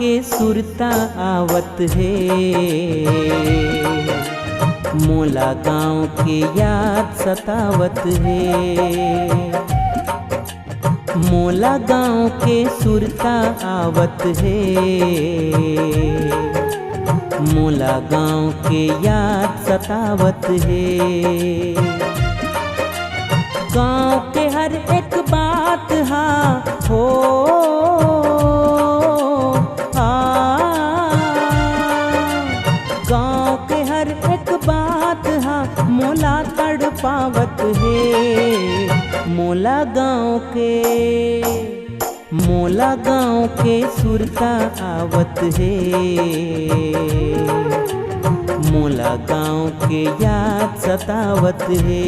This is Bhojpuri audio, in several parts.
के सुरता आवत है, मोला गाँव के याद सतावत है। मोला गाँव के सुरता आवत है, मोला गाँव के याद सतावत है। गाँव के हर एक बात हा हो गाँव के हर एक बात हा मोला तड़पावत है। मोला गाँव के सुरता आवत है, मोला गाँव के याद सतावत है।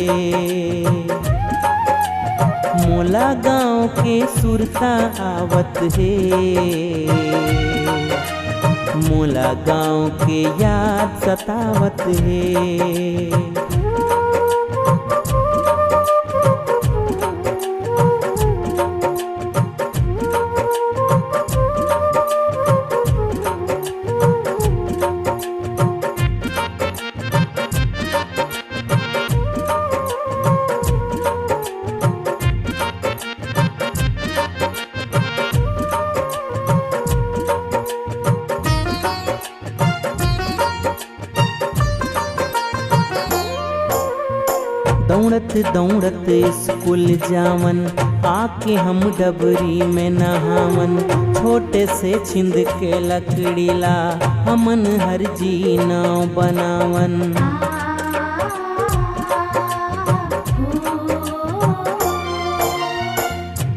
मोला गाँव के सुरता आवत है, मोला गाँव के याद सतावत है। दौड़त दौड़त स्कूल जावन, आके हम डबरी में नहावन। छोटे से छिंद के लकड़ी ला हमन हर जी नाव बनावन।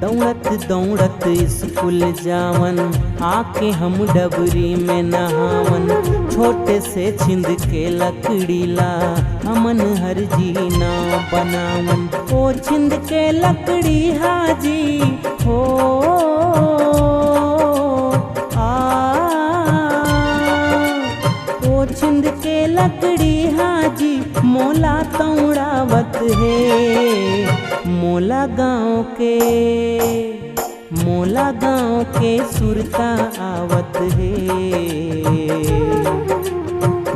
दौड़त दौड़त स्कूल जावन, आके हम डबरी में नहावन। छोटे से छिंद के लकड़ी ला हमन हर जी नाव बनावन। ओ छिंद के लकड़ी हाजी हो ओ छिंद के लकड़ी हाजी मोला तौड़ावत है। मोला गाँव के सुरता आवत है,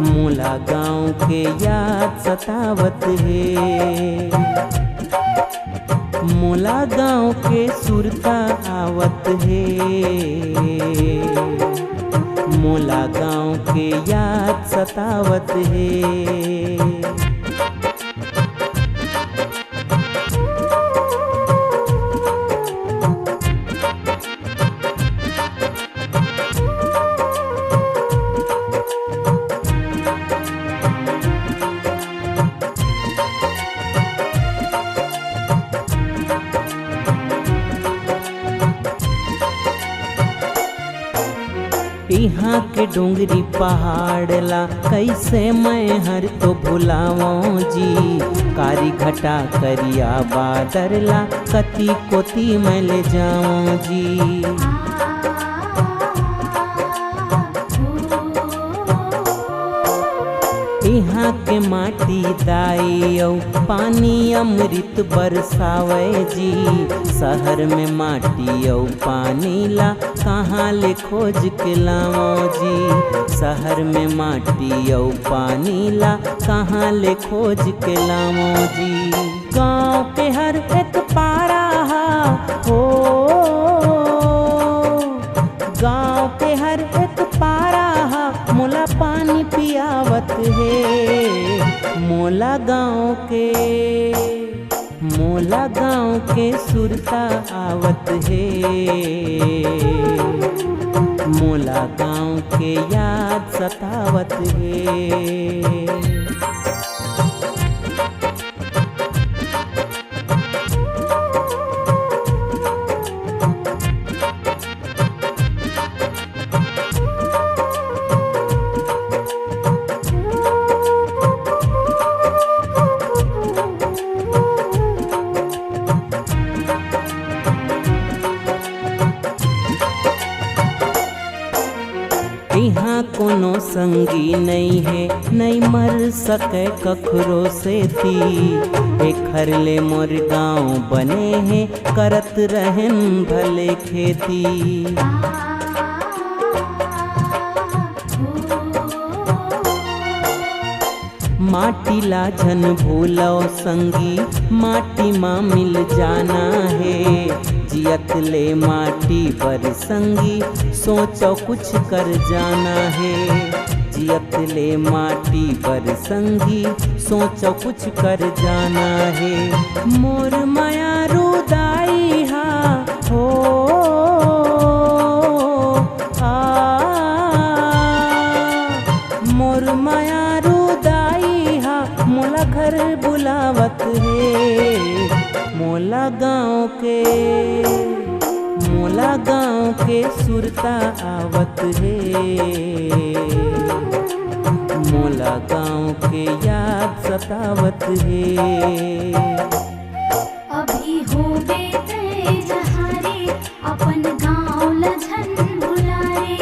मोला गाँव के याद सतावत है। मोला गाँव के सुरता आवत है, मोला गाँव के याद सतावत है। यहाँ के डोंगरी पहाड़ ला कैसे मैं हर तो भुलावो जी। कारी घटा करिया बादर ला कति कोती मैं ले जाऊं जी। यहाँ के माटी दाई औ पानी अमृत बरसावे जी। शहर में माटी औ पानी ला कहाँ ले खोज के लाओ जी। शहर में माटी औ पानी ला कहाँ ले खोज के लाओ जी। गाँव के हर एक पारा हो गाँव के हर एक पारा मोला पानी पियावत है। मोला गाँव के सुरता आवत है, मोला गाँव के याद सतावत है। यहाँ कोनो संगी नहीं है, नहीं मर सके कखरो से ती। एक हरले मोर गाँव बने हैं, करत रहन भले खेती। माटी ला झन भूलो संगी, माटी माँ मिल जाना है। जियत ले माटी पर संगी, सोचो कुछ कर जाना है। जियत ले माटी पर संगी, सोचो कुछ कर जाना है। मोर माया रुदाई हा हो मोर माया रुदाई हा, मोला घर बुलावत है। मोला गाँव के सुरता आवत है। मोला गाँव के याद सतावत है। अभी हो बेटे जहारे, अपन गाँव लझन भुलारे।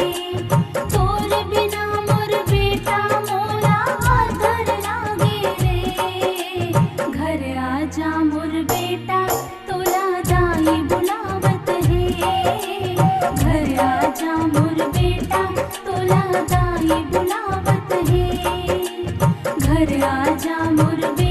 तोर बिना मोर बेटा मोला आदर लागे रे। घर आजा मोर बेटा, तोला दाई बुलावत है। घर आजा मोर बेटा, तोला दाई बुलावत है। घर आजा मोर बेटा।